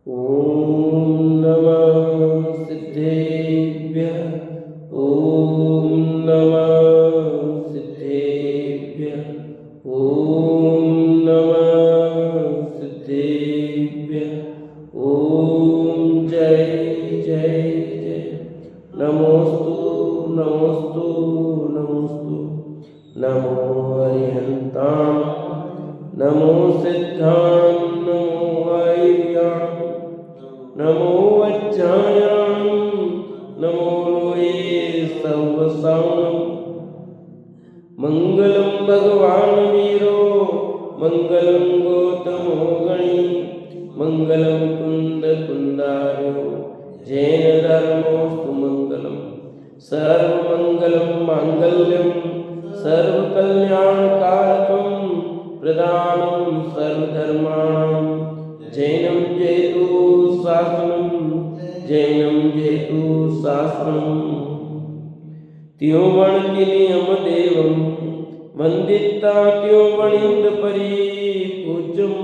ॐ नमः सिद्धेभ्यः। ॐ नमः सिद्धेभ्यः। ॐ नमः सिद्धेभ्यः। ॐ जय जय जय। नमोस्तु नमोस्तु नमोस्तु। नमो अरिहन्तां, नमो सिद्धां, नमो वायुव्यां, नमो वज्रायां, नमो लोये सर्वसां। मंगलम भगवान वीरो, मंगलम गौतमो गणी, मंगलम कुंद कुंदारो, जैन धर्मोस्तु मंगलम। सर्वमंगलम मांगल्यम सर्वकल्याणकारकं, प्रदानं सर्वधर्माणां, जैनं जयतु शासनं, जैनं जयतु शासनं। त्योवणनिलयं देवं वन्दिता त्योवणिन्द परिपूज्यं,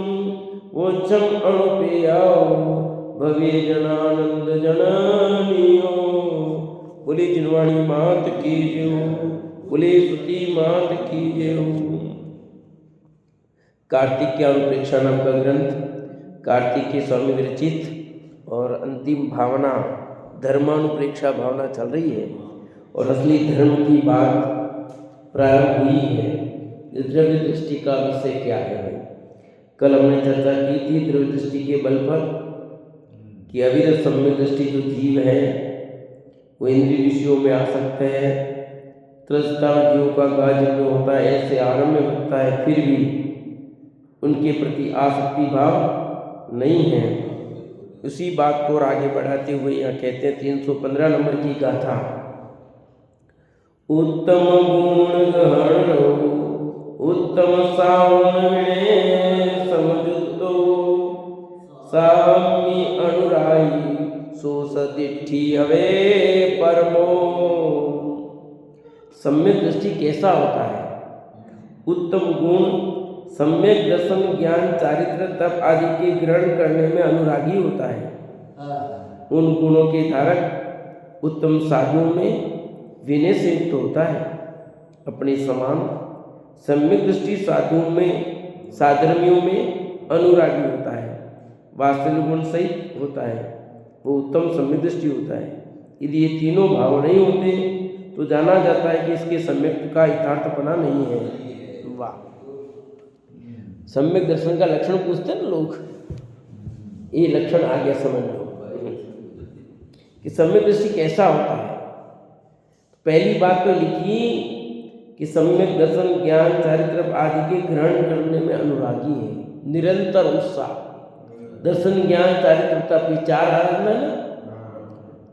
वोच्छं अणुपेयाओ भवे जनानंद जननियो। बोले जिनवाणी मात की जय, बोले सुती मात की जय। कार्तिक की अनुप्रेक्षा नाम का ग्रंथ कार्तिक के स्वामी विरचित और अंतिम भावना धर्मानुप्रेक्षा भावना चल रही है और असली धर्म की बात प्रारंभ हुई है। द्रव्य दृष्टि का विषय क्या है भाई? कल हमने चर्चा की थी द्रव्य दृष्टि के बल पर कि अविरत सम्यक दृष्टि जो जीव है वो इंद्रिय विषयों में आ सकते हैं। त्रस्ता जीव का गाज में होता है, ऐसे आरंभ में होता है, फिर भी उनके प्रति आसक्ति भाव नहीं है। उसी बात को आगे बढ़ाते हुए यहाँ कहते हैं 315 नंबर की गाथा। उत्तम गुण गहन उत्तम सावन विणे समझुतो, सामी अनुराई सो सदिठी हवे परमो। सम्यक दृष्टि कैसा होता है? उत्तम गुण, सम्यक दर्शन, ज्ञान, चारित्र, तप आदि के ग्रहण करने में अनुरागी होता है। उन गुणों के धारक उत्तम साधुओं में विनय से युक्त होता है। अपने समान सम्यक दृष्टि साधुओं में, साधर्मियों में अनुरागी होता है, वास्तविक गुण सहित होता है, वो उत्तम सम्यक दृष्टि होता है। यदि ये तीनों भाव नहीं होते तो जाना जाता है कि इसके सम्यक का यथार्थपना नहीं है। वाह, सम्यक दर्शन का लक्षण पूछते हैं ना लोग, ये लक्षण आ गया समझ लो कि सम्यक दृष्टि कैसा होता है। पहली बात तो लिखी कि सम्यक दर्शन, ज्ञान, चारित्र आदि के ग्रहण करने में अनुरागी है, निरंतर उत्साह। दर्शन, ज्ञान, चारित्र, तप, ये चार आराधना ना,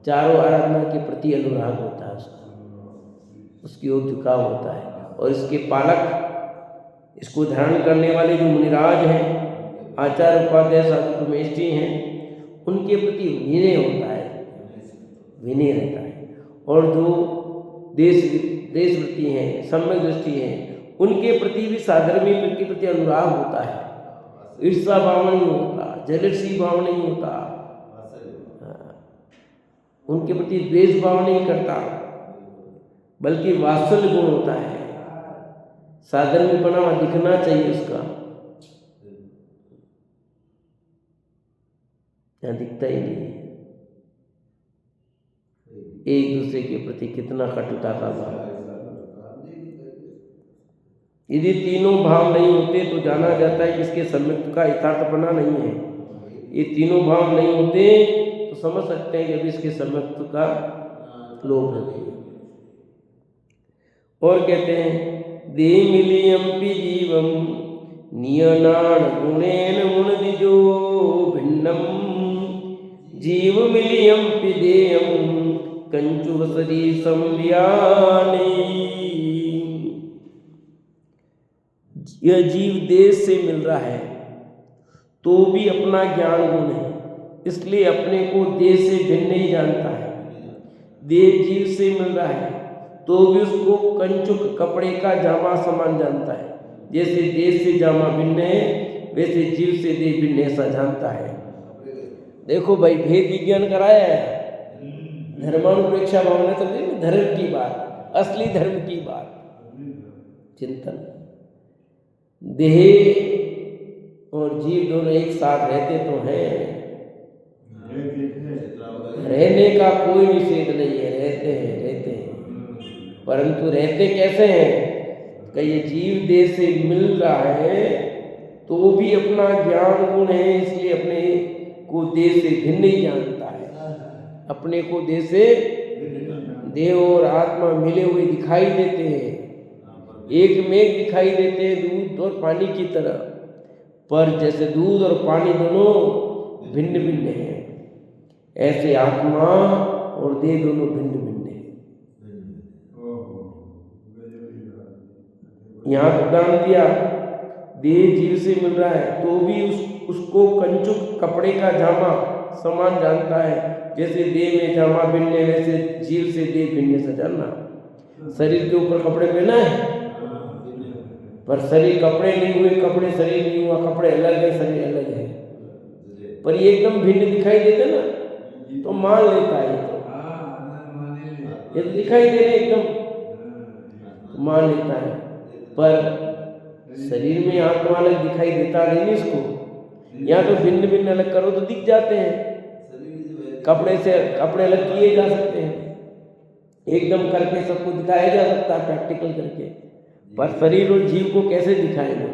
चारों आराधना के प्रति अनुराग होता है उसका, उसकी ओर झुकाव होता है। और इसके पालक, इसको धारण करने वाले जो मुनिराज हैं, आचार्य, उपाध्याय, साधु, ब्रह्मेष्ठी हैं, उनके प्रति विनय होता है, विनय रहता है। और जो देशवृत्ति हैं, सम्यक दृष्टि हैं, उनके प्रति भी साधर्मी के प्रति अनुराग होता है। ईर्षा भाव नहीं होता, जलसी भाव नहीं होता, उनके प्रति द्वेष भाव नहीं करता, बल्कि वात्सल्य गुण होता है। साधर्मीपना दिखना चाहिए उसका, यहाँ दिखता ही नहीं है। एक दूसरे के प्रति कितना कटुता का भाव। यदि तीनों भाव नहीं होते तो जाना जाता है कि इसके सम्यक का यथार्थपना नहीं है। ये तीनों भाव नहीं होते तो समझ सकते हैं कि अभी इसके सम्यक का लोभ है। और कहते हैं दे मिलियम्पि जीवम नियनाण गुणेन मुनदिजो भिन्नम, जीव मिलियम्पि देयम कंचुव सदीसम व्याने। यह जीव देश से मिल रहा है तो भी अपना ज्ञान गुण है, इसलिए अपने को देश से भिन्न नहीं जानता है। देह जीव से मिल रहा है तो भी उसको कंचुक, कपड़े का जामा समान जानता है। जैसे देश से जामा भिन्न है वैसे जीव से देह भिन्न ऐसा जानता है। देखो भाई, भेद विज्ञान कराया है, धर्मानुप्रेक्षा भावना चलती है, धर्म की बात, असली धर्म की बात, चिंतन। देह और जीव दोनों एक साथ रहते तो हैं, रहने का कोई निषेध नहीं है, रहते हैं, परंतु रहते कैसे हैं कि ये जीव देह से मिल रहा है तो भी अपना ज्ञान गुण है, इसलिए अपने को देह से भिन्न ही जानता है। अपने को देह से, देह और आत्मा मिले हुए दिखाई देते हैं, एक में एक दिखाई देते हैं, दूध और पानी की तरह, पर जैसे दूध और पानी दोनों भिन्न भिन्न हैं, ऐसे आत्मा और देह दोनों भिन्न भिन्न हैं। यहाँ उदाहरण दिया, देह जीव से मिल रहा है तो भी उसको कंचुक कपड़े का जामा समान जानता है, जैसे देह में जामा भिन्न है वैसे जीव से देह भिन्न से जानना। शरीर के ऊपर कपड़े पहना है, पर शरीर कपड़े नहीं हुए, कपड़े शरीर नहीं हुआ, कपड़े अलग है, शरीर अलग है, पर ये एकदम भिन्न दिखाई देते ना, तो मान लेता है, ये तो दिखाई दे रहे एकदम, तो मान लेता है, पर शरीर में आत्मा अलग दिखाई देता नहीं इसको। या तो भिन्न भिन्न अलग करो तो दिख जाते हैं, कपड़े से कपड़े अलग किए जा सकते हैं, एकदम करके सबको दिखाया जा सकता है प्रैक्टिकल करके, पर शरीर और जीव को कैसे दिखाएंगे?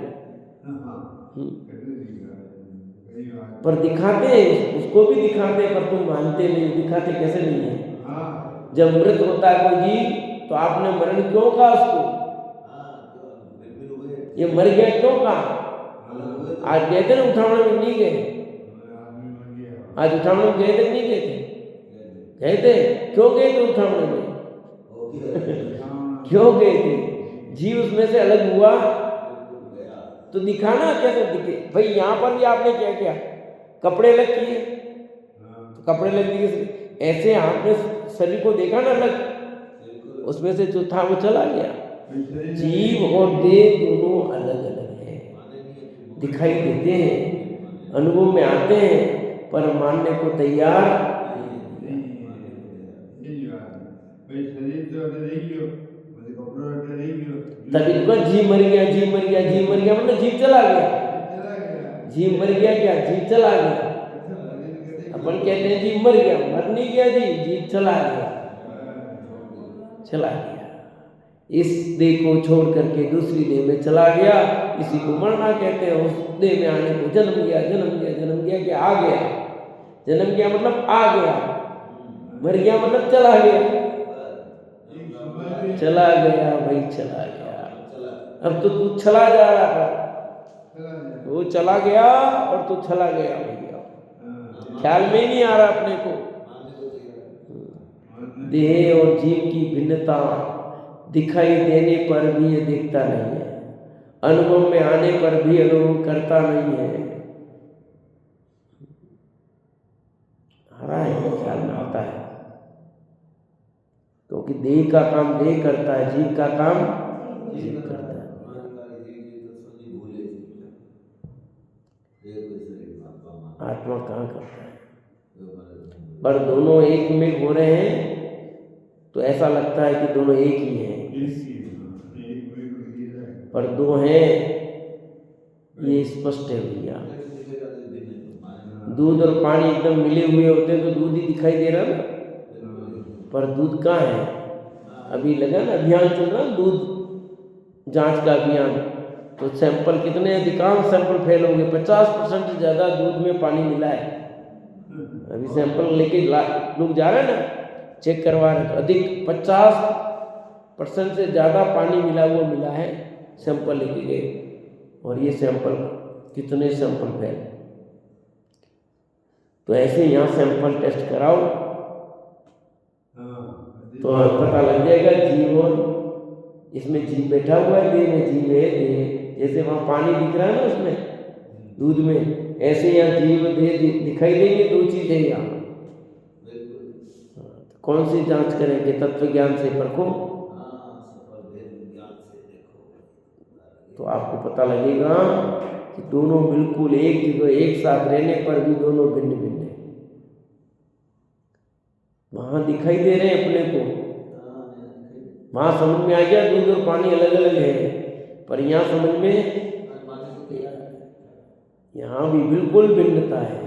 पर दिखाते हैं, उसको भी दिखाते हैं, पर तुम मानते नहीं, दिखाते कैसे नहीं है? जब मृत होता है कोई जीव तो आपने मरण क्यों कहा उसको? ये मर गया क्यों कहा? आज गए थे ना उठावने में, नहीं गए? आज उठावने में गए थे नहीं गए थे? गए थे। क्यों गए थे उठावने में? क्यों गए थे? जीव उसमें से अलग हुआ तो दिखाना कैसे दिखे भाई? यहाँ पर भी आपने क्या किया, कपड़े अलग किए, तो कपड़े अलग दिए, ऐसे आपने शरीर को देखा ना अलग, उसमें से जो था वो चला गया। जीव और देह दोनों अलग अलग हैं, दिखाई देते हैं, अनुभव में आते हैं, पर मानने को तैयार तभी तो जीव मर गया, जीव मर गया, जीव मर गया, मतलब जीव चला गया। जीव मर गया क्या? जीव चला गया। अपन कहते हैं जीव मर गया, मर नहीं गया जी, जीव चला गया, चला गया, इस देह को छोड़ करके दूसरी देह में चला गया, इसी को मरना कहते हैं। उस देह में आने को जन्म गया, जन्म गया, जन्म गया कि आ गया, जन्म गया मतलब आ गया, मर गया मतलब चला गया, चला गया भाई, चला गया। अब तो तू चला जा रहा था, वो चला गया और तू चला गया भैया, ख्याल में ही नहीं आ रहा अपने को। देह और जीव की भिन्नता दिखाई देने पर भी ये दिखता नहीं है, अनुभव में आने पर भी अनुभव करता नहीं है। आ रहा है, ख्याल में आता है, क्योंकि देह का काम देह करता है, जीव का काम जीव करता है। आत्मा कहाँ करता है? पर दोनों एक में हो रहे हैं तो ऐसा लगता है कि दोनों एक ही हैं, पर दो हैं ये स्पष्ट है भैया। दूध और पानी एकदम मिले हुए होते हैं तो दूध ही दिखाई दे रहा ना, पर दूध कहाँ है? अभी लगा ना अभियान चल रहा, दूध जांच का अभियान, तो सैंपल कितने, अधिकांश सैंपल फेल हो गए, 50% से ज़्यादा दूध में पानी मिला है। अभी सैंपल लेके लोग जा रहे हैं ना, चेक करवा रहे, तो अधिक 50% से ज़्यादा पानी मिला हुआ मिला है, सैंपल लेके गए, और ये सैंपल कितने सैंपल फेल। तो ऐसे यहाँ सैंपल टेस्ट कराओ तो पता लग जाएगा जीव, और इसमें जीव बैठा हुआ है, देह में जीव है, देह जैसे वहाँ पानी दिख रहा है ना उसमें दूध में, ऐसे यहाँ जीव देह दिखाई देंगे, दो चीज़ें यहाँ। कौन सी जांच करेंगे? तत्व ज्ञान से परखो, तो आपको पता लगेगा कि दोनों बिल्कुल एक जगह एक साथ रहने पर भी दोनों भिन्न भिन्न हैं। वहां दिखाई दे रहे हैं अपने को, वहां समझ में आ गया दूध और पानी अलग अलग है, पर यहाँ समझ में, यहाँ भी बिल्कुल भिन्नता है।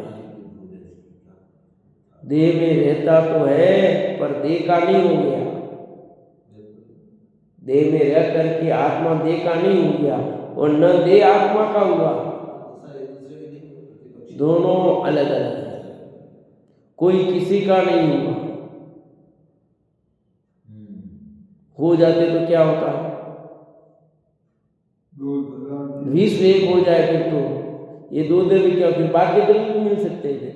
देह में रहता तो है पर देह का नहीं हो गया, देह में रह करके आत्मा देह का नहीं हो गया और न देह आत्मा का हुआ, दोनों अलग अलग है, कोई किसी का नहीं हुआ। हो जाते तो क्या होता है, विश्व एक हो जाए फिर तो ये दो द्रव्य क्या, फिर बाकी द्रव्य भी मिल सकते हैं, फिर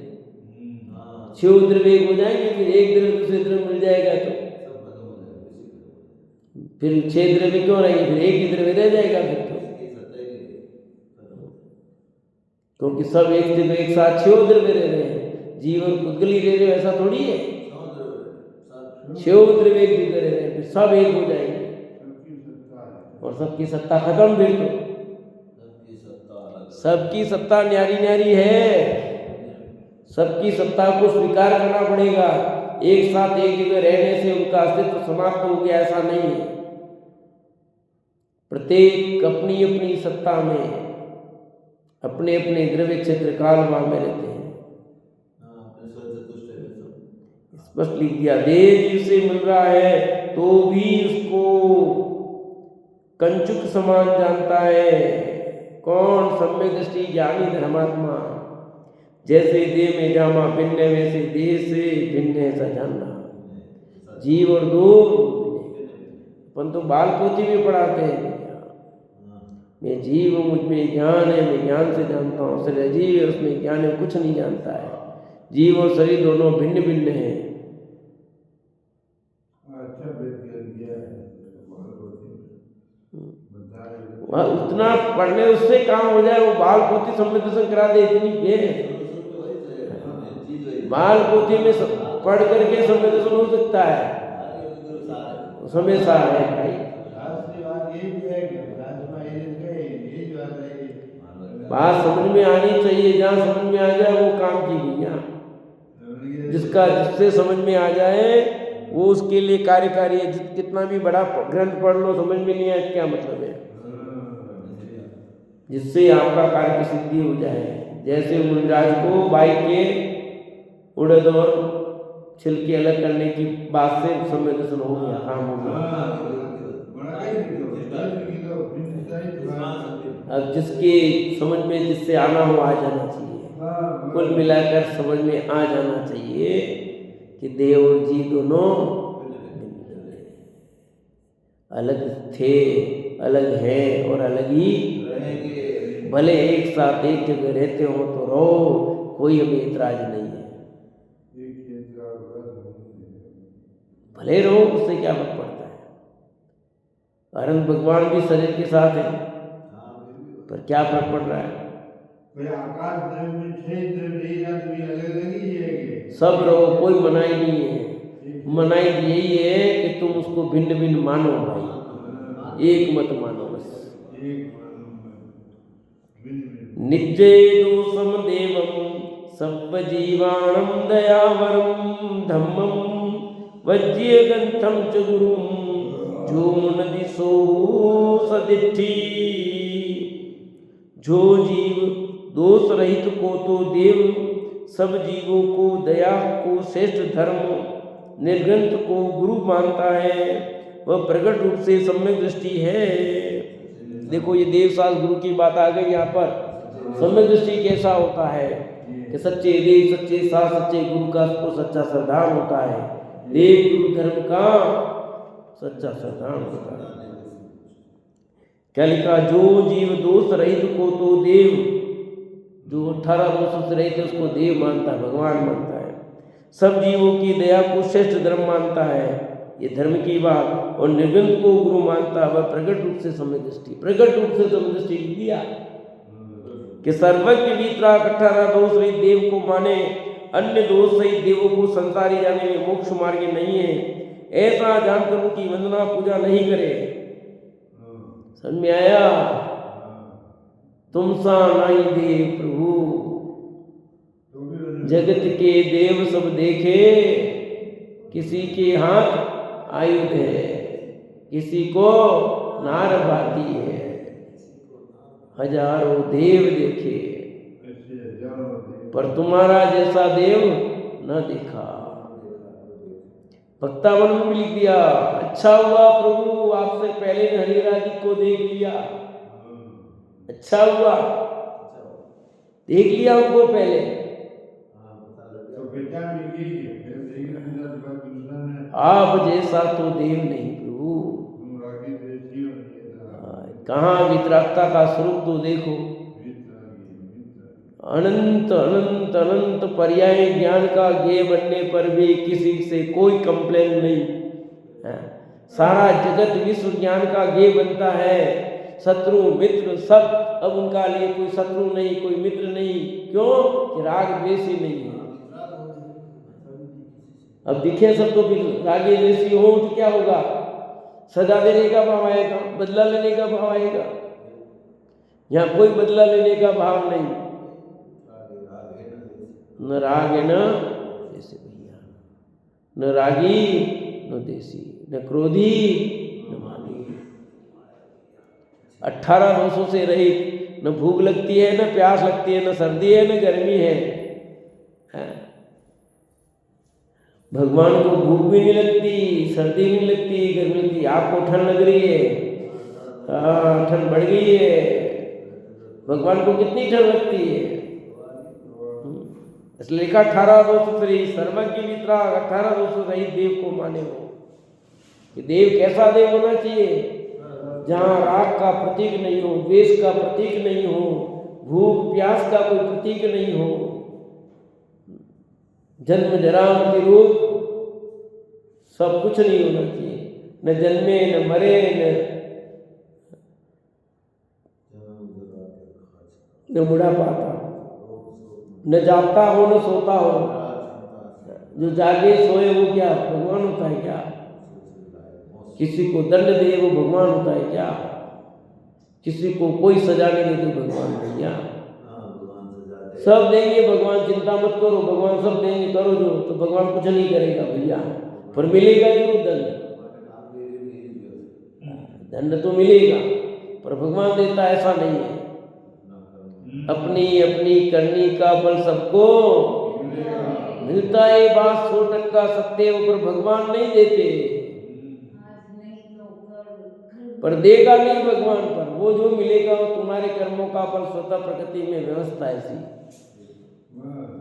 6 द्रव्य एक हो जाएंगे, फिर एक द्रव्य दूसरे द्रव्य मिल जाएगा तो फिर 6 द्रव्य क्यों रहेंगे, फिर एक ही द्रव्य रह जाएगा फिर तो, क्योंकि सब एक द्रव्य एक साथ 6 द्रव्य रह रहे हैं, जीव और पुद्गली रह रहे, ऐसा थोड़ी है, 6 द्रव्य एक जगह रह रहे हैं, फिर सब एक हो जाएंगे और सबकी सत्ता खत्म, फिर तो सबकी सत्ता न्यारी न्यारी है, सबकी सत्ता को स्वीकार करना पड़ेगा। एक साथ एक जगह रहने से उनका अस्तित्व समाप्त हो गया ऐसा नहीं है, प्रत्येक अपनी अपनी सत्ता में अपने अपने द्रव्य क्षेत्र काल भाव में रहते हैं। स्पष्ट लिख दिया, देह जीव से मिल रहा है तो भी उसको कंचुक समान जानता है। कौन? सम्यक दृष्टि ज्ञानी धर्मात्मा। जैसे देह में जामा भिन्न है वैसे देह से भिन्न है ऐसा जानना। जीव और दो अपन तो बाल पोथी में पढ़ाते हैं, मैं जीव हूँ, मुझ में ज्ञान है, मैं ज्ञान से जानता हूँ, शरीर अजीव है उसमें ज्ञान है, कुछ नहीं जानता है। जीव और शरीर दोनों भिन्न भिन्न हैं। वह उतना पढ़ने उससे काम हो जाए, वो बाल पोथी सम्यक दर्शन करा दे, इतनी के बाल पोथी में पढ़ करके सम्यक दर्शन हो सकता है, समय सा है भाई। बात समझ में आनी चाहिए, जहाँ समझ में आ जाए वो काम की भैया, जिसका जिससे समझ में आ जाए वो उसके लिए कार्यकारी है। कितना भी बड़ा ग्रंथ पढ़ लो समझ में नहीं आए क्या मतलब है, जिससे आपका कार्य की सिद्धि हो जाए। जैसे मुनिराज को बाई के उड़द और छिलके अलग करने की बात से सम्यक दर्शन हो गया, काम हो गया। अब जिसकी समझ में जिससे आना हो आ जाना चाहिए। कुल मिलाकर समझ में आ जाना चाहिए कि देह और जी दोनों अलग थे, अलग है और अलग ही रहेंगे। भले एक साथ एक जगह रहते हो तो रहो, कोई हमें इतराज नहीं है, भले रहो, उससे क्या फर्क पड़ता है। कारण भगवान भी शरीर के साथ है, पर क्या फर्क पड़ रहा है। सब रहो, कोई मनाही नहीं है। मनाही यही है कि तुम उसको भिन्न भिन्न मानो भाई, एक मत मानो बस। नित्ये दोषम देवम सर्वजीवाणं दयावरम धम्मं वज्य गंथम च गुरुम जो मुन दिशो सदिष्ठि। जो जीव दोष रहित को तो देव, सब जीवों को दया को श्रेष्ठ धर्म, निर्ग्रंथ को गुरु मानता है, वह प्रकट रूप से सम्यक दृष्टि है। देखो ये देवशास्त्र गुरु की बात आ गई यहाँ पर। सम्यक दृष्टि कैसा होता है कि सच्चे देव, सच्चे शास्त्र, सच्चे गुरु का तो सच्चा श्रद्धान होता है। देव गुरु धर्म का सच्चा श्रद्धान होता है। क्या लिखा? जो जीव दोष रहित को तो देव, जो 18 दोषों से रहित है उसको देव मानता है, भगवान मानता है। सब जीवों की दया को श्रेष्ठ धर्म मानता है, ये धर्म की बात। और निर्ग्रंथ को गुरु मानता है, वह प्रकट रूप से सम्यक दृष्टि, प्रकट रूप से सम्यक दृष्टि दिया कि सर्वज्ञ वीतराग 18 दोष रहित देव को माने, अन्य दोष सहित देवों को संसारी जाने में मोक्ष मार्ग नहीं है, ऐसा जानकर उनकी वंदना पूजा नहीं करे। समझ में आया? तुम सा नाई देव प्रभु, जगत के देव सब देखे, किसी के हाथ आयुध है, किसी को नार भाती है, हजारों देव देखे पर तुम्हारा जैसा देव न देखा। भक्तावन में भी लिख दिया, अच्छा हुआ प्रभु आपसे पहले ने हरिहरा जी को देख लिया, अच्छा हुआ देख लिया उनको पहले। आप जैसा तो देव नहीं प्रभु, कहाँ वितरागता का स्वरूप तो देखो। अनंत अनंत अनंत पर्याय ज्ञान का ज्ञेय बनने पर भी किसी से कोई कंप्लेन नहीं है। सारा जगत विश्व ज्ञान का ज्ञेय बनता है, शत्रु मित्र सब, अब उनका लिए कोई शत्रु नहीं, कोई मित्र नहीं। क्यों कि राग द्वेष ही नहीं है। अब दिखे सब तो फिर रागे द्वेषी हो तो क्या होगा, सजा देने का भाव आएगा, बदला लेने का भाव आएगा। यहाँ कोई बदला लेने का भाव नहीं, न राग है न जैसे भैया, न रागी न देसी, न क्रोधी न मानी। 18 दोषों से रहित, न भूख लगती है न प्यास लगती है, न सर्दी है न गर्मी है। भगवान को भूख भी नहीं लगती, सर्दी नहीं लगती, गर्मी लगती। आपको ठंड लग रही है, हाँ ठंड बढ़ गई है, भगवान को कितनी ठंड लगती है। इसलिए लिखा 18 दोष श्री सर्वज्ञ वितराग, 18 दोष रहित देव को माने हो। कि देव कैसा देव होना चाहिए, जहाँ राग का प्रतीक नहीं हो, द्वेष का प्रतीक नहीं हो, भूख प्यास का कोई प्रतीक नहीं हो, जन्म जरा मृत्यु रोग सब कुछ नहीं होना चाहिए। न जन्मे न मरे न बुढ़ापा आता, न जागता हो न सोता हो। जो जागे सोए वो क्या भगवान होता है क्या? किसी को दंड दे वो भगवान होता है क्या? किसी को कोई सजा नहीं दे तो भगवान भैया सब देंगे। भगवान चिंता मत करो, भगवान सब देंगे, करो जो, तो भगवान कुछ नहीं करेगा भैया, पर मिलेगा जरूर दंड। दंड तो मिलेगा, पर भगवान देता ऐसा नहीं है। अपनी अपनी करनी का फल सबको मिलता है, बात 100% सत्य है, पर भगवान नहीं देते। पर देगा नहीं भगवान, पर वो जो मिलेगा वो तुम्हारे कर्मों का फल स्वतः प्रकृति में व्यवस्था ऐसी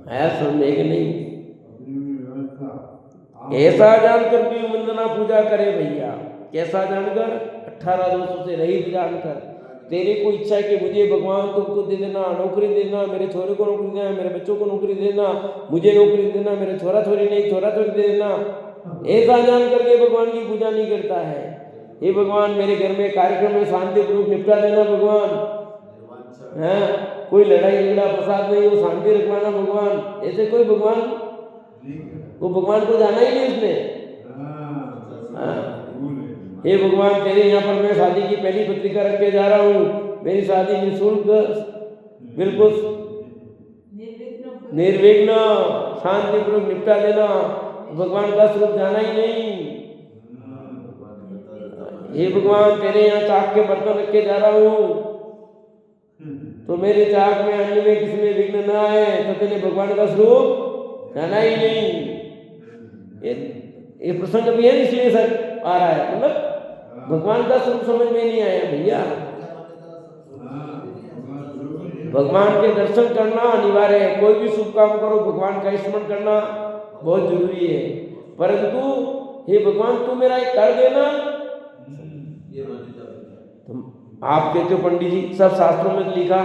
है, समझे कि नहीं? ऐसा जानकर भी वंदना पूजा करे भैया, कैसा जानकर? 18 दोषों से रहित जानकर। तेरे को इच्छा है कि मुझे भगवान तुमको दे देना, नौकरी देना, मेरे छोरे को नौकरी देना, मेरे बच्चों को नौकरी देना, मुझे नौकरी देना, मेरे छोरा छोरी नहीं छोरा छोरी दे देना, ऐसा जान करके भगवान की पूजा नहीं करता है। हे भगवान मेरे घर में कार्यक्रम में शांतिपूर्वक निपटा देना भगवान, है कोई लड़ाई झगड़ा फसाद नहीं हो, शांति रखवाना भगवान। ऐसे कोई भगवान, वो भगवान को जाना ही नहीं उसने। हे भगवान तेरे यहाँ पर मैं शादी की पहली पत्रिका रख के जा रहा हूँ, मेरी शादी निःशुल्क बिल्कुल निर्विघ्न शांतिपूर्वक निपटा देना। भगवान का स्वरूप जाना ही नहीं। हे भगवान तेरे यहाँ चाक के बर्तन रख के जा रहा हूँ, तो मेरे चाक में अन्य में किसी में विघ्न न आए, तो तेरे भगवान का स्वरूप जाना ही नहीं। ये प्रसंग भी है इसलिए सर आ रहा है, मतलब भगवान का स्वरूप समझ में नहीं आया भैया। भगवान के दर्शन करना अनिवार्य है, कोई भी शुभ काम करो भगवान का स्मरण करना बहुत जरूरी है। परंतु हे भगवान तू मेरा एक कर देना, आपके जो पंडित जी सब शास्त्रों में लिखा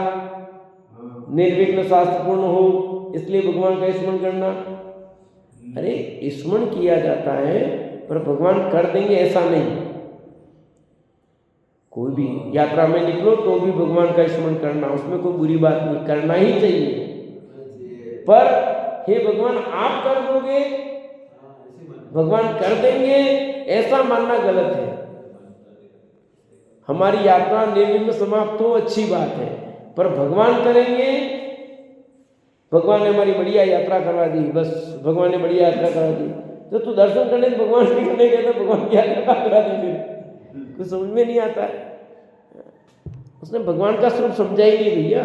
निर्विघ्न शास्त्रपूर्ण हो, इसलिए भगवान का स्मरण करना। अरे स्मरण किया जाता है पर भगवान कर देंगे ऐसा नहीं। कोई भी यात्रा में निकलो तो भी भगवान का स्मरण करना, उसमें कोई बुरी बात नहीं, करना ही चाहिए। पर हे भगवान आप कर दोगे, भगवान कर देंगे ऐसा मानना गलत है। हमारी यात्रा निर्विघ्न समाप्त हो अच्छी बात है, पर भगवान करेंगे। भगवान ने हमारी बढ़िया यात्रा करवा दी, बस भगवान ने बढ़िया यात्रा करवा दी, तो तू दर्शन करने से भगवान के करने गया तो भगवान क्या करा दी, फिर कुछ समझ में नहीं आता है। उसने भगवान का स्वरूप समझा ही नहीं भैया।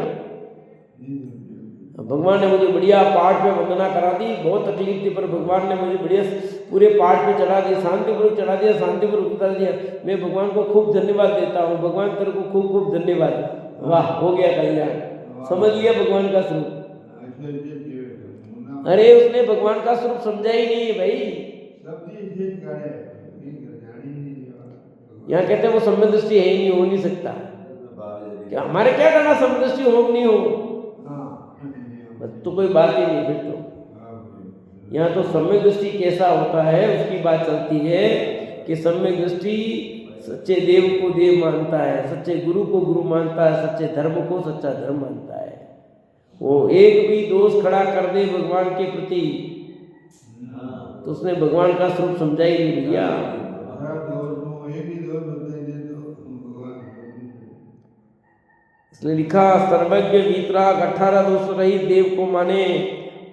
भगवान ने मुझे बढ़िया पाठ पे वंदना करा दी, बहुत तकलीफ थी पर भगवान ने मुझे बढ़िया पूरे पाठ पे चढ़ा दिया, शांतिपूर्वक चढ़ा दिया, शांतिपूर्वक उतार दिया। मैं भगवान को खूब धन्यवाद देता हूँ। भगवान तेरे को खूब खूब धन्यवाद। वाह, हो गया कल्याण, समझ लिया भगवान का स्वरूप। अरे उसने भगवान का स्वरूप समझा ही नहीं है भाई। यहाँ कहते हैं वो सम्य दृष्टि है ही नहीं, हो नहीं सकता। क्या हमारे क्या करना सम्य दृष्टि हो नहीं हो, बस तो कोई बात ही नहीं। फिर तो यहाँ तो सम्यक दृष्टि कैसा होता है उसकी बात चलती है कि सम्यक दृष्टि सच्चे देव को देव मानता है, सच्चे गुरु को गुरु मानता है, सच्चे धर्म को सच्चा धर्म मानता है। वो एक भी दोष खड़ा कर दे भगवान के प्रति तो उसने भगवान का स्वरूप समझा ही नहीं भैया। इसलिए लिखा सर्वज्ञ वीतराग 18 दोष रहित देव को माने,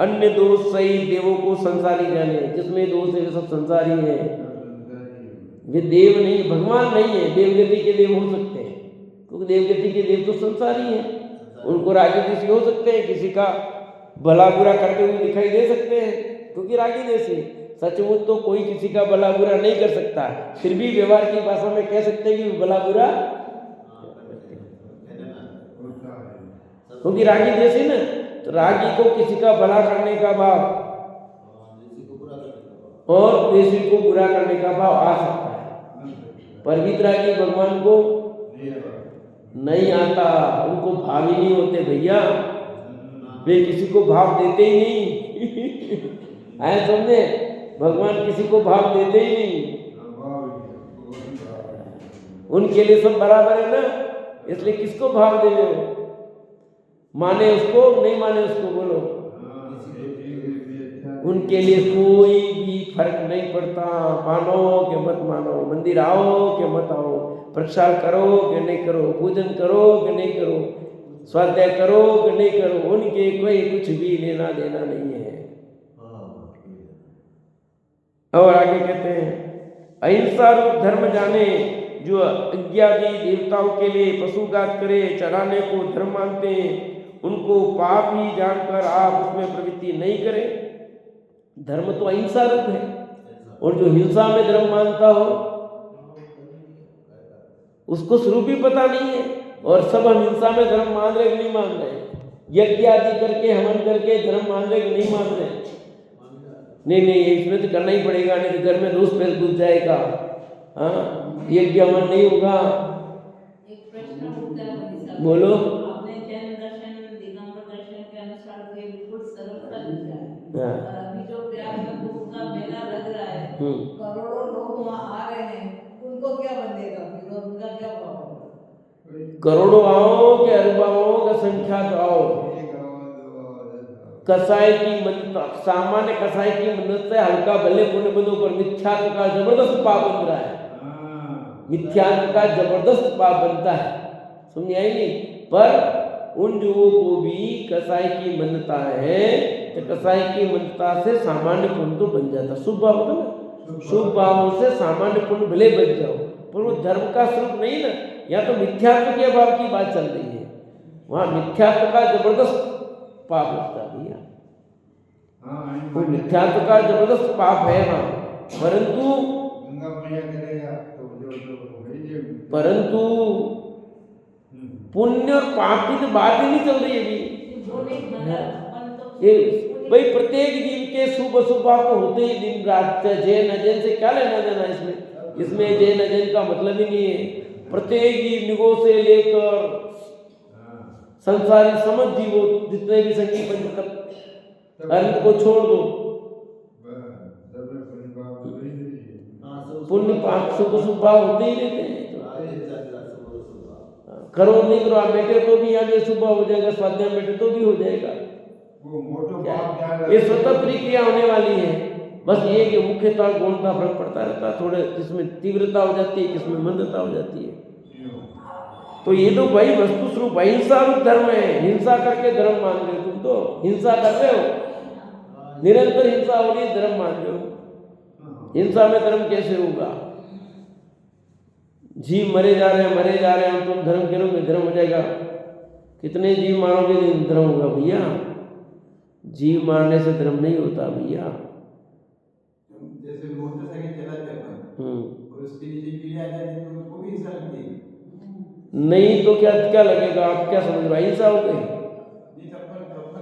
अन्य दोष सहित देवों को संसारी जाने। जिसमें दोष है वे सब संसारी है, वे देव नहीं, भगवान नहीं है। देवगति के देव हो सकते हैं क्योंकि देवगति के देव तो संसारी हैं। उनको रागी देशी हो सकते हैं, किसी का भला बुरा करते हुए दिखाई दे सकते हैं क्योंकि रागी देशी। सचमुच तो कोई किसी का भला बुरा नहीं कर सकता, फिर भी व्यवहार की भाषा में कह सकते हैं कि भला बुरा, क्योंकि रागी देशी ना, तो रागी को किसी का भला करने का भाव और देशी को बुरा करने का भाव आ सकता है, पर वीतरागी भगवान को नहीं आता। उनको भाव ही नहीं होते भैया, वे किसी को भाव देते ही नहीं। आए समझे, भगवान किसी को भाव देते ही नहीं, उनके लिए सब बराबर है ना। इसलिए किसको भाव दे रहे हो, माने उसको नहीं माने उसको, बोलो उनके लिए कोई भी फर्क नहीं पड़ता। मानो कि मत मानो, मंदिर आओ कि मत आओ, प्रक्षाल करो कि नहीं करो, पूजन करो कि नहीं करो, स्वाध्याय करो कि नहीं करो, उनके कोई कुछ भी लेना देना नहीं है। और आगे कहते हैं अहिंसा रूप धर्म जाने, जो अज्ञादी देवताओं के लिए पशुघात करे, चढ़ाने को धर्म मानते हैं, उनको पाप ही जानकर आप उसमें प्रवृत्ति नहीं करें। धर्म तो अहिंसा रूप है, और जो हिंसा में धर्म मानता हो उसको स्वरूप ही पता नहीं है। और सब हम हिंसा में धर्म मान रहे कि नहीं मान रहे, यज्ञ आदि करके हवन करके धर्म मान रहे कि नहीं मान रहे। नहीं इसमें तो करना ही पड़ेगा, नहीं तो घर में रोज पैर घुस जाएगा। हाँ, यज्ञ हवन नहीं होगा। एक प्रश्न उठता है, बोलो। आपने जैन दर्शन दिगंबर दर्शन के अनुसार तो ये बिल्कुल सरलता दिख रहा है, और अभी जो प्रयाग में कुंभ का मेला लग रहा है, करोड़ों लोग वहाँ आ रहे हैं, उनको क्या बनेगा फिर, और उनका क्या भाव होगा? करोड़ों आओ कि अरबाओं का संख्या तो आओ, कसाई की मदद, सामान्य कसाई की मदद से हल्का भले पुण्य बंधु पर मिथ्यात्व का जबरदस्त पाप बन रहा है। मिथ्यात्व का जबरदस्त पाप बनता है, समझ आई नहीं। पर उन लोगों को भी कसाई की मान्यता है, तो कसाई की मान्यता से सामान्य पुण्य तो बन जाता। शुभ भाव होता ना, शुभ भावों से सामान्य पुण्य भले बन जाओ, पर वो धर्म का स्वरूप नहीं ना। या तो मिथ्यात्व के अभाव की बात चल रही है, वहां मिथ्यात्व का जबरदस्त पाप लगता है भैया। वो मिथ्यात्व का जबरदस्त पाप है वहां, परंतु पुण्य और पाप की तो बात ही नहीं चल रही है अभी। ये भाई प्रत्येक जीव के शुभ अशुभ भाव तो होते ही दिन रात। जैन अजैन से क्या लेना देना इसमें जैन अजैन का मतलब ही नहीं है। प्रत्येक जीव निगो से लेकर संसारी समझ जीवो जितने भी संगीत पंच अर्थ को छोड़ दो, पुण्य पाप शुभ अशुभ भाव होते ही रहते हैं। करो नहीं करो, आप बैठे तो भी यहाँ शुभ हो जाएगा, स्वाध्याय बैठे तो भी हो जाएगा। ये स्वतंत्र क्रिया होने वाली है। बस ये कि मुख्यतः गौणता फर्क पड़ता रहता है, थोड़े किसमें तीव्रता हो जाती है, किसमें मंदता हो जाती है। तो ये तो भाई वस्तु स्वरूप अहिंसा रूप धर्म है। हिंसा करके धर्म मान रहे हो, तुम तो हिंसा कर रहे हो, निरंतर हिंसा हो रही है, धर्म मान रहे हो। हिंसा में धर्म कैसे होगा? जीव मरे जा रहे हैं, तुम धर्म करोगे, धर्म हो जाएगा? कितने जीव मारोगे धर्म होगा भैया? जीव मारने से धर्म नहीं होता भैया। जैसे मोटरसाइकिल चलाते हैं और उसके नीचे कीड़े आ जाते तो उसको भी हिंसा लगती है। नहीं तो क्या क्या लगेगा? आप क्या समझ रहे हो? हिंसा हो गई? नहीं तब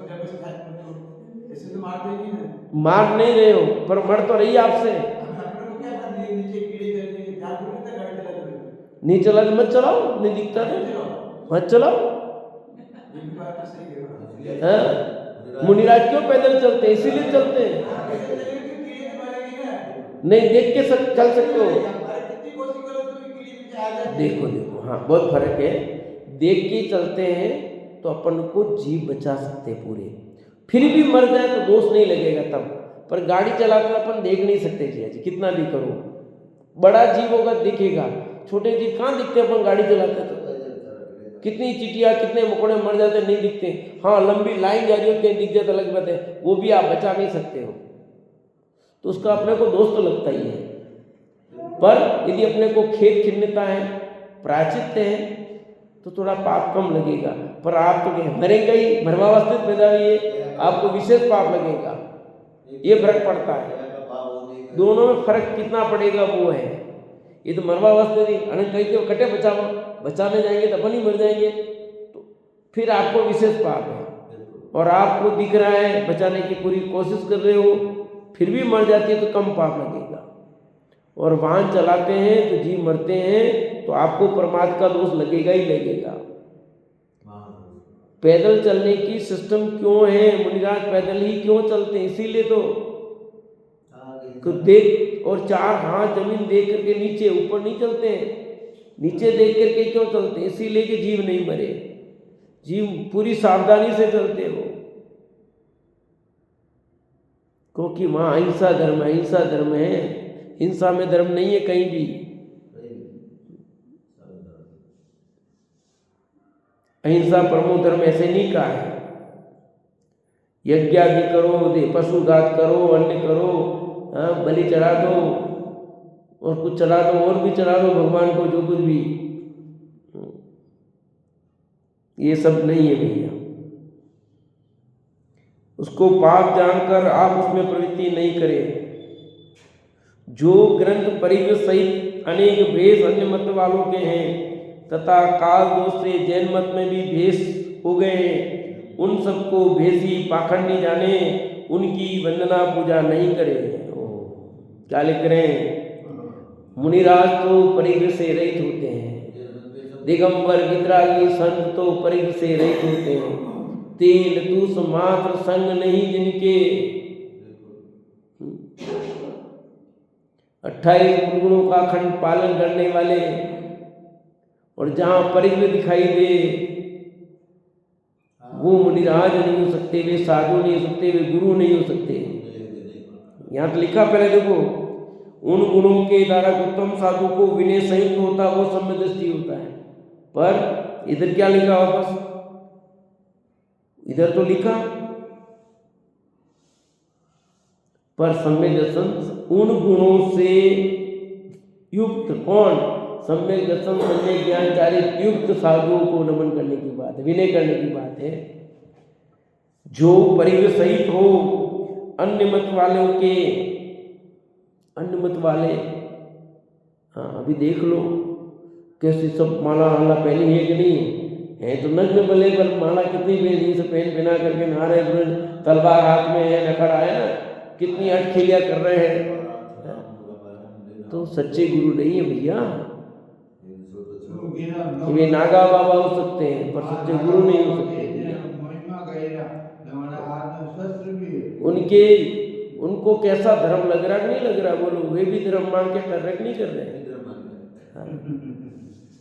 जब ऐसे तो मार देगी ना। मार नहीं रहे हो, पर मर तो रही आपसे। अपने को क्या पता है नीचे कीड़े चल रहे हैं, क्या थोड़ी ना गाड़ी चला रहे हो। नहीं चला तो मत चलाओ, नहीं दिखता तो मत चलाओ। ये भी बात तो सही है। हाँ, मुनिराज क्यों पैदल चलते हैं? इसीलिए चलते हैं। पैदल चलेंगे तो कीड़े तो मारेंगे ना। नहीं देख के चल सकते हो। अरे कितनी कोशिश करो तो भी कीड़े नीचे आ जाते हैं। देखो हाँ, बहुत फर्क है। देख के चलते हैं तो अपन को जीव बचा सकते हैं पूरे, फिर भी मर जाए तो दोष नहीं लगेगा तब। पर गाड़ी चलाकर अपन देख नहीं सकते जी, कितना भी करो। बड़ा जीव होगा दिखेगा, छोटे जीव कहाँ दिखते? अपन गाड़ी चलाते तो कितनी चिटिया कितने मकोड़े मर जाते, नहीं दिखते। हाँ, लंबी लाइन जा रही हो कहीं दिख जाए तो अलग बात है, वो भी आप बचा नहीं सकते हो, तो उसका अपने को दोष तो लगता ही है। पर यदि अपने को खेत खिन्नता है, प्रायश्चित है, तो थोड़ा पाप कम लगेगा। पर आप तो मरेंगे ही, भ्रमावस्थित पैदा हुई, आपको विशेष पाप लगेगा। ये फर्क पड़ता है, दोनों में फर्क कितना पड़ेगा वो है। ये तो मरवावस्थित ही अनंत कहीं के कटे बचाने जाएंगे तो अपन ही मर जाएंगे, तो फिर आपको विशेष पाप है। और आपको दिख रहा है बचाने की पूरी कोशिश कर रहे हो, फिर भी मर जाती है तो कम पाप लगेगा। और वाहन चलाते हैं तो जीव मरते हैं तो आपको परमात्मा का दोष लगेगा ही लगेगा। पैदल चलने की सिस्टम क्यों है? मुनिराज पैदल ही क्यों चलते हैं? इसीलिए तो देख, और चार हाथ जमीन देख करके नीचे, ऊपर नहीं चलते हैं। नीचे देख करके क्यों चलते हैं? इसीलिए कि जीव नहीं मरे, जीव पूरी सावधानी से चलते हो, क्योंकि वहां अहिंसा धर्म है, अहिंसा धर्म है, हिंसा में धर्म नहीं है कहीं भी। अहिंसा परमो धर्म ऐसे नहीं कहा है। यज्ञ आदि करो, पशु घात करो, अन्य करो, बलि चढ़ा दो और कुछ चढ़ा दो और भी चढ़ा दो भगवान को, जो कुछ भी, ये सब नहीं है भैया। उसको पाप जानकर आप उसमें प्रवृत्ति नहीं करें। जो ग्रंथ परिग्रह सहित अनेक भेष अन्य मत वालों के हैं तथा काल दोष से जैन मत में भी भेष हो गए हैं, उन सबको भेषी पाखंडी जाने, उनकी वंदना पूजा नहीं करें। क्या लिख रहे हैं? मुनिराज तो परिग्रह से रहित होते हैं, दिगंबर वितरागी संत तो परिग्रह से रहित होते हैं। तेल तूस मात्र संग नहीं जिनके, 28 गुणों का अखंड पालन करने वाले, और जहां परिग्रह दिखाई दे वो मुनिराज नहीं हो सकते, वे साधु नहीं हो सकते, वे गुरु नहीं हो सकते। यहाँ तो लिखा पहले देखो, उन गुणों के द्वारा उत्तम साधु को विनय संयुक्त होता वो सम्य दृष्टि होता है। पर इधर क्या लिखा? वापस इधर तो लिखा पर सम्यक दर्शन उन गुणों से युक्त, कौन? सम्यक दर्शन सम्यक ज्ञान चारित युक्त साधुओं को नमन करने की बात है, विनय करने की बात है। जो परिग्रह सहित हो, अन्य मत वालों के, अन्य मत वाले, हाँ अभी देख लो कैसे सब माला वाला पहनी है कि नहीं है, तो नग्न बले पर माला कितनी पहनी, सब पहना करके नहा रहे, तलवार हाथ में है, नखरा है ना, कितनी अटखेलियाँ कर रहे हैं। तो सच्चे गुरु नहीं है भैया, वे नागा बाबा हो सकते हैं पर सच्चे गुरु नहीं हो सकते। उनको कैसा धर्म लग रहा नहीं लग रहा, बोलो, वे भी धर्म मान के कर रहे नहीं कर रहे हैं?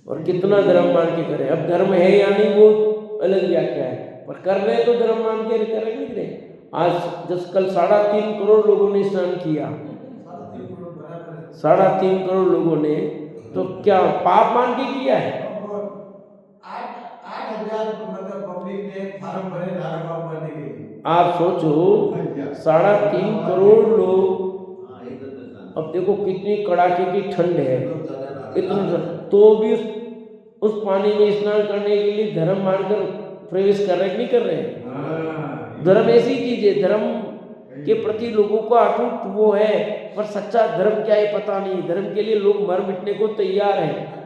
और कितना धर्म मान के करें? अब धर्म है या नहीं वो अलग व्याख्या है, पर कर रहे तो धर्म मान के कर रहे नहीं करे। आज कल 3.5 करोड़ लोगों ने स्नान किया, 3.5 करोड़ लोगों ने, तो क्या पाप मान के किया है? 8,000 मतलब पब्लिक ने फार्म भरे नागबाबा बनने के लिए। आप सोचो 3.5 करोड़ लोग अब देखो कितनी कड़ाके की ठंड है, इतना तो भी उस पानी में स्नान करने के लिए धर्म मानकर प्रवेश कर रहे कि नहीं कर रहे? धर्म ऐसी चीज है, धर्म के प्रति लोगों का अटूट वो है, पर सच्चा धर्म क्या है पता नहीं। धर्म के लिए लोग मर मिटने को तैयार हैं,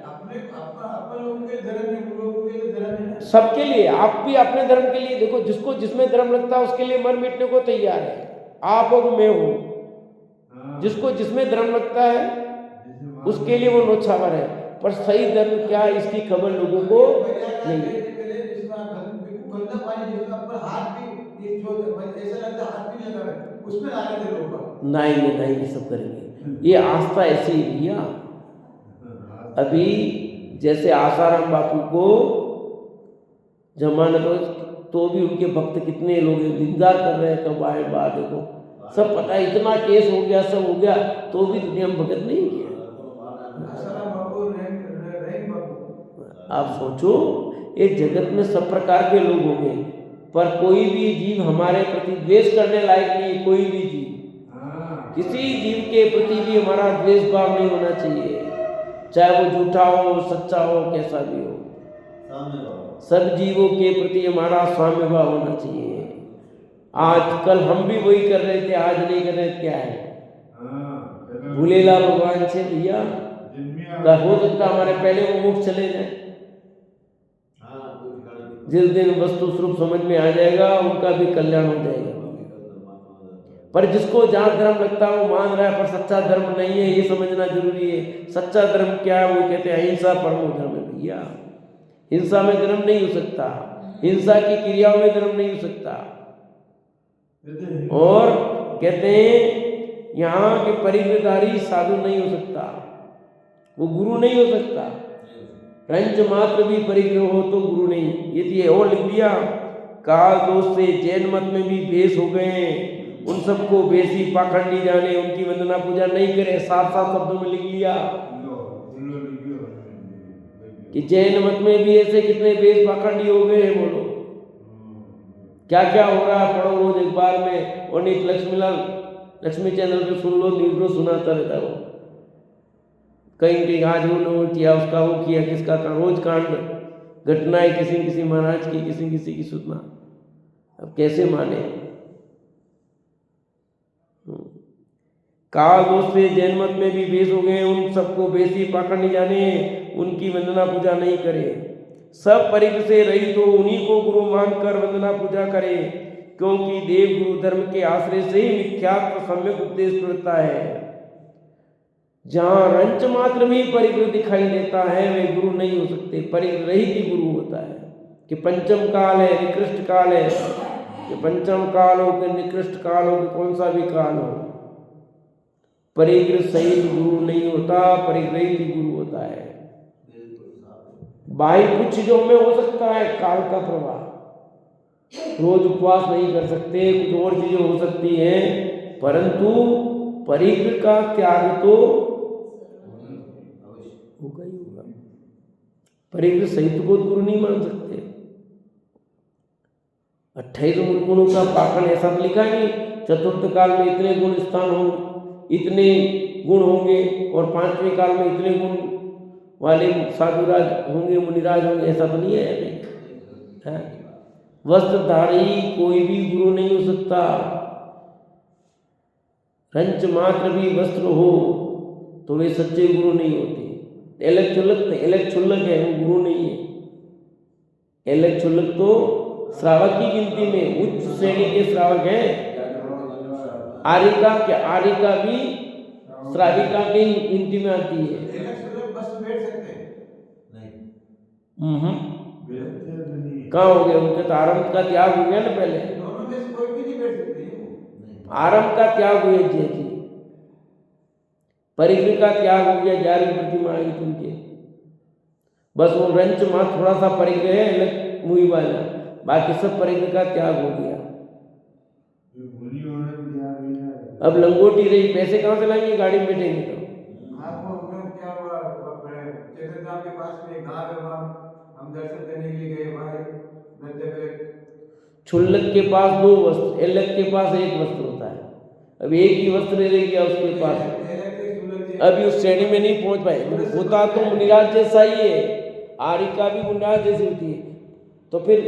सबके लिए। आप भी अपने धर्म के लिए देखो, जिसको जिसमें धर्म लगता है उसके लिए मर मिटने को तैयार है। आप और मैं हूं, जिसको जिसमें धर्म लगता है उसके लिए वो नौछावर है, पर सही धर्म क्या है इसकी खबर लोगों को नहीं है। नहीं सब करेंगे, ये आस्था ऐसी ही भैया। अभी जैसे आसाराम बापू को जमानत तो भी उनके भक्त कितने लोग इंतजार कर रहे हैं कब आए बात। देखो सब पता है, इतना केस हो गया, सब हो गया, तो भी दुनिया में भगत नहीं किया। आप सोचो, एक जगत में सब प्रकार के लोग होंगे, पर कोई भी जीव हमारे प्रति द्वेष करने लायक नहीं। कोई भी जीव, किसी जीव के प्रति भी हमारा द्वेष भाव नहीं होना चाहिए, चाहे वो झूठा हो, सच्चा हो, कैसा भी हो। सब जीवों के प्रति हमारा साम्य भाव होना चाहिए। आजकल हम भी वही कर रहे थे, आज नहीं कर रहे, क्या है? भूलेला भगवान से भैया हो सकता हमारे पहले वो मुख चले जाए। जिस दिन वस्तु स्वरूप समझ में आ जाएगा उनका भी कल्याण हो जाएगा। पर जिसको जहाँ धर्म लगता है वो मान रहा है, पर सच्चा धर्म नहीं है, ये समझना जरूरी है। सच्चा धर्म क्या है? वो कहते हैं अहिंसा परमो धर्म है भैया। हिंसा में धर्म नहीं हो सकता, हिंसा की क्रियाओं में धर्म नहीं हो सकता। और कहते हैं यहाँ के परिग्रहधारी साधु नहीं हो सकता, वो गुरु नहीं हो सकता। रंच मात्र भी परिग्रह हो तो गुरु नहीं। ये और लिख दिया, काल दोष से जैन मत में भी भेष हो गए, उन सबको बेसी पाखंडी जाने, उनकी वंदना पूजा नहीं करे। साफ साफ शब्दों में लिख लिया कि जैन मत में भी ऐसे कितने बेस पाखंडी हो गए हैं। बोलो क्या क्या हो रहा है, पढ़ो रोज अखबार में। और नहीं लक्ष्मी चैनल पे सुन लो, न्यूज में सुनाता रहता वो, कहीं आज वो किया, उसका वो किया, किसका रोज कांड घटनाएं किसी महाराज की, किसी की सुनना। अब कैसे माने? काल दोष से जैन मत में भी बेस हो गए, उन सबको बेसी पाखंडी जाने, उनकी वंदना पूजा नहीं करे। सब परिग्रह से रही तो उन्हीं को गुरु मानकर वंदना पूजा करे, क्योंकि देव गुरु धर्म के आश्रय से ही मिथ्यात्व सम्यक उपदेश प्रवृत्ता है। जहाँ रंच मात्र में परिग्रह दिखाई देता है वे गुरु नहीं हो सकते। परिग्रह रहित ही गुरु होता है। कि पंचम काल है, निकृष्ट काल है, कि पंचम काल हो कि निकृष्ट काल हो कि कौन सा भी काल हो, परिग्रह सहित गुरु नहीं होता, परिग्रह ही गुरु होता है। बाहर कुछ चीजों में हो सकता है काल का प्रभाव, रोज उपवास नहीं कर सकते, कुछ और चीजें हो सकती हैं, परंतु परिग्रह का त्याग तो होगा ही होगा। परिग्रह सहित को गुरु नहीं मान सकते। 28 मूल गुणों का पाखंड ऐसा तो लिखा नहीं, चतुर्थ काल में इतने गुण स्थान होंगे, इतने गुण होंगे, और 5वें काल में इतने गुण वाले साधुराज होंगे, मुनिराज होंगे, ऐसा तो नहीं है। वस्त्रधारी कोई भी गुरु नहीं हो सकता। रंच मात्र भी वस्त्र हो तो वे सच्चे गुरु नहीं होते। एलक छुल्लक है, वो गुरु नहीं है। एलक छुल्लक तो श्रावक की गिनती में उच्च श्रेणी के श्रावक है। आरिका भी श्राविका की गिनती में आती है। कहाँ हो गया उनका? तो आरंभ का त्याग हो गया ना पहले, आरंभ का त्याग हुआ जी, परिग्रह का त्याग हो गया। 11वीं प्रतिमा आई उनके, बस वो रंच मात्र थोड़ा सा परिग्रह है अलग मुई वाला, बाकी सब परिग्रह का त्याग हो गया। अब लंगोटी रही, पैसे कहाँ से लाएंगे? गाड़ी में बैठेंगे तो। के पास में घाट है, हम दर्शन करने के लिए गए भाई। छुल्लक के पास 2 वस्त्र, एलक के पास 1 वस्त्र होता है। अब एक ही वस्त्र रह गया उसके पास, अभी उस श्रेणी में नहीं पहुंच पाए। होता तो मुनिराज जैसा ही है, आरिका भी मुनिराज जैसी होती है, तो फिर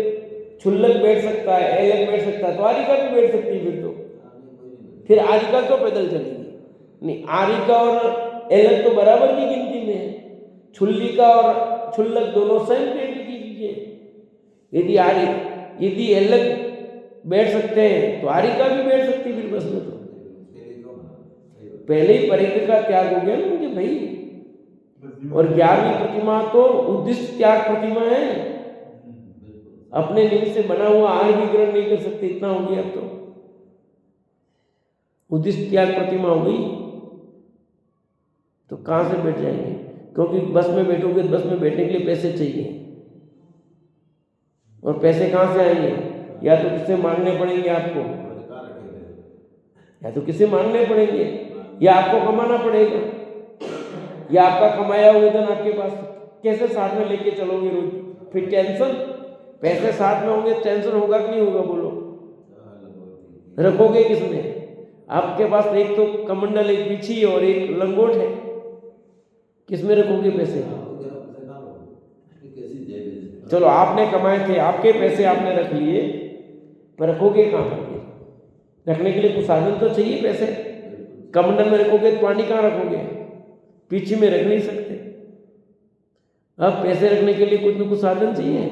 क्षुल्लक बैठ सकता है, एलक बैठ सकता है, तो आरिका भी बैठ सकती है। फिर आरिका क्यों पैदल चलेगी? नहीं, आरिका और एलक तो बराबर की गिनती में है, क्षुल्लिका और क्षुल्लक दोनों सेम कैटेगरी की है। यदि एलक बैठ सकते हैं तो आरिका भी बैठ सकती है फिर बस में। तो पहले ही परिग्रह का त्याग हो गया ना मुझे भाई। और 11वीं प्रतिमा तो उद्दिष्ट त्याग प्रतिमा है, अपने निमित्त से बना हुआ आहार भी ग्रहण नहीं कर सकते, इतना हो गया। अब तो उद्दिष्ट त्याग प्रतिमा हो गई, तो कहाँ से बैठ जाएंगे? क्योंकि बस में बैठोगे, बस में बैठने के लिए पैसे चाहिए, और पैसे कहाँ से आएंगे? या तो किससे मांगने पड़ेंगे आपको, या तो किससे मांगने पड़ेंगे, या आपको कमाना पड़ेगा, या आपका कमाया हुआ धन आपके पास कैसे साथ में लेके चलोगे रोज? फिर टेंशन, पैसे साथ में होंगे, टेंशन होगा कि नहीं होगा? बोलो, रखोगे किसमें? आपके पास एक तो कमंडल, एक बिछी और एक लंगोट है, किसमें रखोगे पैसे? चलो आपने कमाए थे, आपके पैसे आपने रख लिए, पर रखोगे कहाँ पर? रखने के लिए कुछ साधन तो चाहिए। पैसे कमंडल में रखोगे तो पानी कहाँ रखोगे? पीछे में रख नहीं सकते। अब पैसे रखने के लिए कुछ न कुछ साधन चाहिए।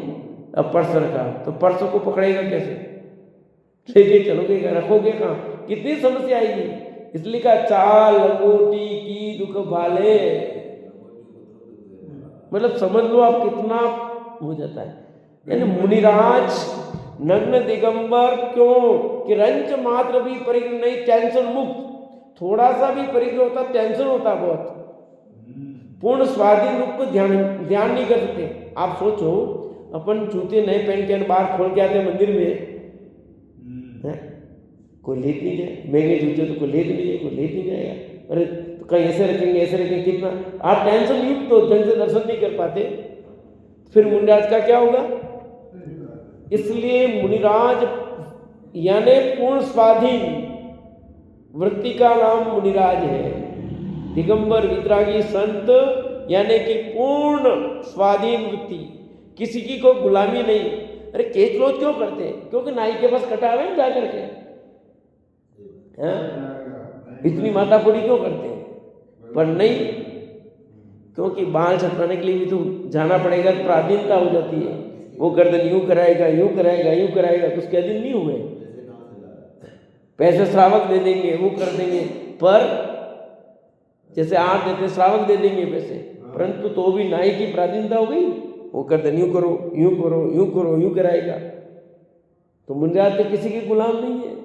अब पर्स रखा तो पर्स को पकड़ेगा कैसे? लेके चलोगे, रखोगे कहाँ? कितनी समस्या आएगी। इसलिए कहा चाल लंगोटी की दुख भाले, मतलब समझ लो आप कितना हो जाता है। यानी मुनिराज नग्न दिगंबर क्यों कि रंच मात्र भी परिग्रह नहीं, टेंशन मुक्त। थोड़ा सा भी परिग्रह होता टेंशन होता बहुत। पूर्ण स्वाधीन रूप को ध्यान नहीं कर सकते। आप सोचो, अपन जूते नए पहन के बाहर खोल के आते मंदिर में, कोई लेट नहीं जाए, महंगे जूते तो कोई लेट नहीं जाए, कोई लेट नहीं जाएगा। अरे तो कहीं ऐसे रखेंगे, ऐसे रखेंगे, कितना आप टेंशन युक्त तो ढंग से दर्शन नहीं कर पाते, फिर मुनिराज का क्या होगा? इसलिए मुनिराज यानी पूर्ण स्वाधीन वृत्ति का नाम मुनिराज है। दिगंबर वितरागी संत यानी कि पूर्ण स्वाधीन वृत्ति, किसी की कोई गुलामी नहीं। अरे केस क्लोज क्यों करते हैं? क्योंकि नाई के पास कटावे ना जा करके, इतनी मातापुरी क्यों करते हैं? पर नहीं, क्योंकि बाल छटवाने के लिए भी तो जाना पड़ेगा, प्राधीनता हो जाती है। वो गर्दन यूं कराएगा, यूं कराएगा, यूं कराएगा, कुछ कह दिन नहीं हुए, पैसे श्रावक दे देंगे, वो कर देंगे, पर जैसे आठ देते श्रावक दे देंगे पैसे, परंतु तो भी नाई की प्राधीनता हो गई। वो गर्दन यूं करो, यूं करो, यूं करो, यूं कराएगा। तो मुनिराज तो किसी के गुलाम नहीं है।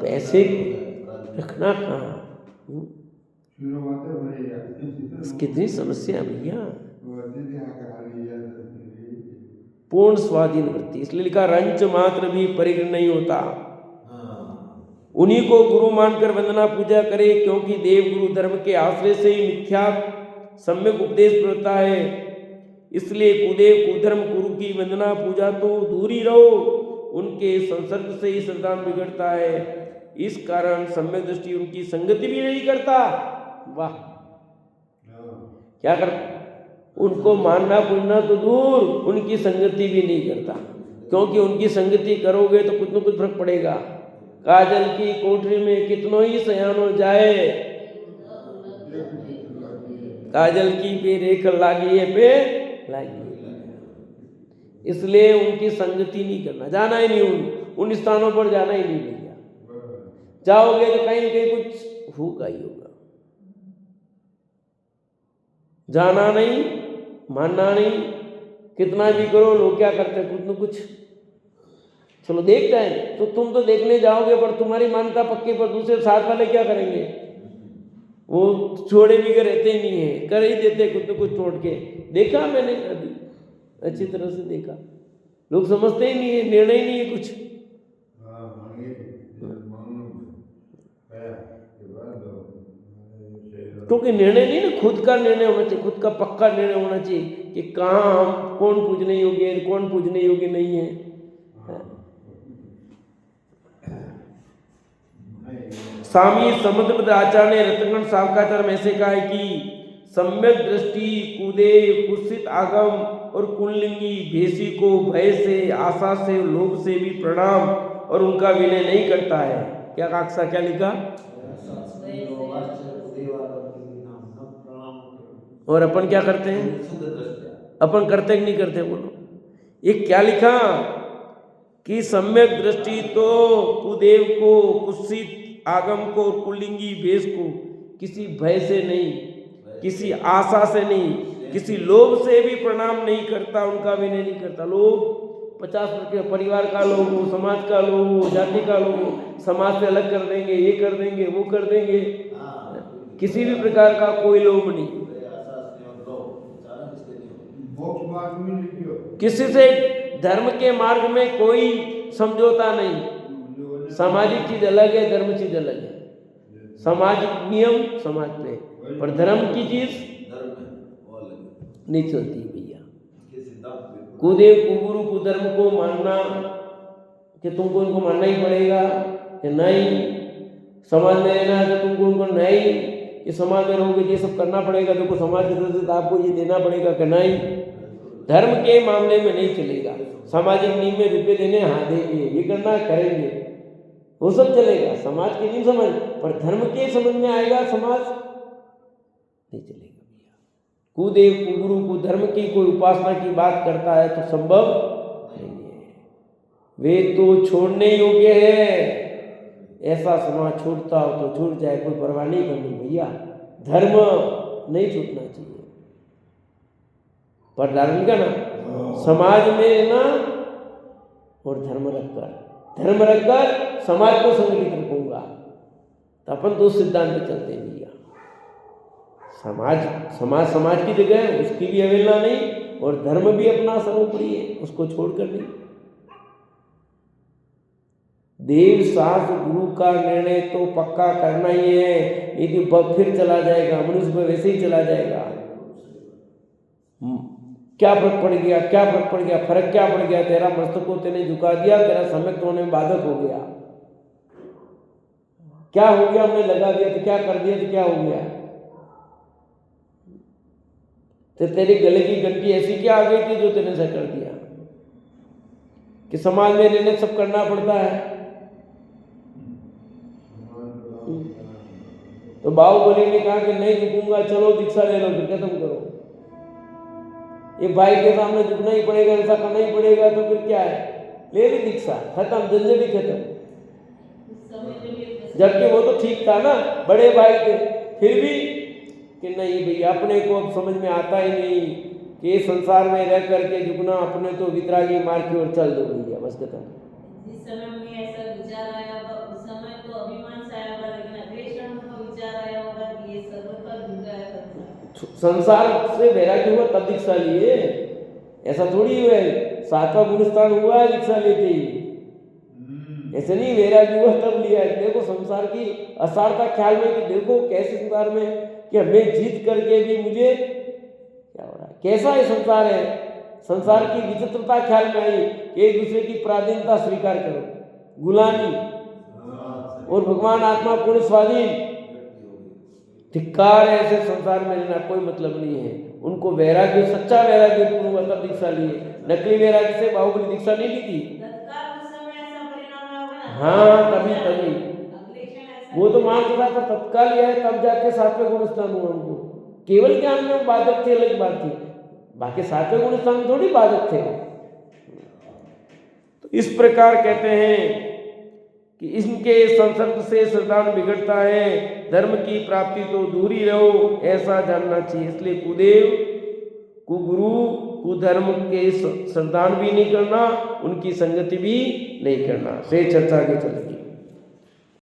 पैसे रखना कहाँ? कितनी समस्या भैया। पूर्ण स्वाधीन वृत्ति, इसलिए लिखा रंच मात्र भी परिग्रह नहीं होता। उन्हीं को गुरु मानकर वंदना पूजा करे, क्योंकि देव गुरु धर्म के आश्रय से ही मिथ्या सम्यक उपदेश मिलता है। इसलिए कुदेव कुधर्म गुरु की वंदना पूजा तो दूर ही रहो, उनके संसर्ग से ही श्रद्धा बिगड़ता है। इस कारण सम्यक दृष्टि उनकी संगति भी नहीं करता। वाह, क्या कर, उनको मानना पूजना तो दूर, उनकी संगति भी नहीं करता, क्योंकि उनकी संगति करोगे तो कुछ न कुछ फर्क पड़ेगा। काजल की कोठरी में कितनो ही सयान हो जाए, काजल की पे रेख लागी है पे लागी। इसलिए उनकी संगति नहीं करना, जाना ही नहीं, उन स्थानों पर जाना ही नहीं भैया। जाओगे तो कहीं कहीं कुछ होगा ही होगा। जाना नहीं, मानना नहीं, कितना भी करो, लोग क्या करते हैं, कुछ न कुछ चलो देखते हैं। तो तुम तो देखने जाओगे, पर तुम्हारी मान्यता पक्की, पर दूसरे साथ वाले क्या करेंगे? वो छोड़े भी कर रहते ही नहीं है, कर ही देते कुछ न कुछ छोड़ के। देखा मैंने अभी अच्छी तरह से देखा, लोग समझते ही नहीं है, निर्णय ही नहीं है कुछ। क्योंकि निर्णय नहीं ना, खुद का निर्णय होना चाहिए, खुद का पक्का निर्णय होना चाहिए कि कहाँ हम, कौन पूजने योग्य है, कौन पूजने योग्य नहीं है। स्वामी समुद्र आचार्य ने रत्नगण सावकाचार में ऐसे कहा है कि सम्यक दृष्टि कुदेव कुत्सित आगम और कुंडलिंगी भेषी को भय से, आशा से, लोभ से भी प्रणाम और उनका विनय नहीं करता है। क्या काक्षा क्या लिखा? और अपन क्या करते हैं? अपन करते कि नहीं करते? बोलो। ये क्या लिखा कि सम्यक दृष्टि तो कुदेव को, कुत्सित आगम को, कुंडलिंगी भेष को किसी भय से नहीं, किसी आशा से नहीं, किसी लोभ से भी प्रणाम नहीं करता, उनका विनय नहीं करता। लोग 50% परिवार का लोग हो, समाज का लोग हो, जाति का लोग हो, समाज से अलग कर देंगे, ये कर देंगे, वो कर देंगे, किसी भी प्रकार का कोई लोभ नहीं। किसी से धर्म के मार्ग में कोई समझौता नहीं। सामाजिक चीज अलग है, धर्म चीज अलग है। सामाजिक नियम समाज पे, पर धर्म की चीज नहीं चलती भैया। कुदेव कुगुरु कुधर्म को मानना कि तुमको इनको मानना ही पड़ेगा कि नहीं, समाज में रहना है तो तुमको उनको नहीं, कि समाज में रहोगे ये सब करना पड़ेगा, देखो समाज की तरफ से आपको ये देना पड़ेगा कि नहीं, धर्म के मामले में नहीं चलेगा। सामाजिक नियम में रुपये देने, हाँ देंगे, ये करना करेंगे, वो सब चलेगा, समाज के नियम समझ, पर धर्म के समझ में आएगा समाज नहीं चलेगा भैया। कुदेव कुगुरु कुधर्म की कोई उपासना की बात करता है तो संभव नहीं है, वे तो छोड़ने योग्य है। ऐसा समाज छूटता हो तो छूट जाए, कोई परवाह नहीं करनी भैया। धर्म नहीं छूटना चाहिए, पर धारण का ना समाज में ना, और धर्म रखकर समाज को संगठित रखूंगा, तो अपन दो सिद्धांत पे चलते हैं भैया। समाज की जगह है, उसकी भी अवहेलना नहीं, और धर्म भी अपना सर्वोपरि है, उसको छोड़कर नहीं। देव शास्त्र गुरु का निर्णय तो पक्का करना ही है, नहीं तो फिर चला जाएगा, मनुष्य में वैसे ही चला जाएगा। क्या फर्क पड़ गया, क्या फर्क पड़ गया, फर्क क्या पड़ गया? तेरा मस्तक को तेने झुका दिया, तेरा सम्यक होने में बाधक हो गया। क्या हो गया? हमने लगा दिया तो क्या कर दिया तो क्या हो गया? तो तेरे गले की घंटी ऐसी क्या आ गई थी जो तेने ऐसा कर दिया कि समाज में रहने सब करना पड़ता है? तो बाहुबली ने कहा कि नहीं झुकूंगा, चलो दीक्षा ले लो, फिर खत्म करो। ये भाई के सामने झुकना ही पड़ेगा, ऐसा करना ही पड़ेगा, तो फिर क्या है? ले ली दीक्षा, खत्म, झंझट ही खत्म। जबकि वो तो ठीक था ना, बड़े भाई थे, फिर भी कि नहीं भैया, अपने को अब समझ में आता ही नहीं कि ये संसार में रह करके झुकना, अपने तो वितरागी मार की ओर चल दो भैया, बस खत्म। जिस समय में ऐसा विचार आया होगा, उस समय तो अभिमान से आया होगा, लेकिन अगले क्षण को विचार आया होगा कि ये सर्वथा झूठा है। संसार से वैराग्य हुआ तब दीक्षा लिए, ऐसा थोड़ी हुआ है 7वां गुणस्थान हुआ है दीक्षा लेते ही, ऐसे नहीं वैराग्य हुआ तब लिया है। देखो संसार की असारता ख्याल में कि देखो कैसे संसार में कि मैं जीत करके भी मुझे क्या हो रहा है, कैसा है संसार है। संसार की विचित्रता ख्याल में आई कि एक दूसरे की पराधीनता स्वीकार करो, गुलामी, और भगवान आत्मा पूर्ण स्वाधीन। धिक्कार है, ऐसे संसार में रहना कोई मतलब नहीं है। उनको वैराग्य, सच्चा वैराग्य पूर्ण हुआ तब दीक्षा लिए, नकली वैराग्य से बाहुबली दीक्षा नहीं ली थी। हाँ तभी वो तो मान चुका, पर तत्काल लिया है तब जाके 7वें गुणस्थान हुआ उनको। केवल ज्ञान में बाधक थे, अलग बात थी, बाकी 7वें गुणस्थान थोड़ी बाधक थे। तो इस प्रकार कहते हैं कि इनके संसर्ग से श्रद्धान बिगड़ता है, धर्म की प्राप्ति तो दूर ही रहो, ऐसा जानना चाहिए। इसलिए कुदेव कुगुरु कुधर्म के श्रद्धान भी नहीं करना, उनकी संगति भी नहीं करना। से चर्चा आगे चलेगी।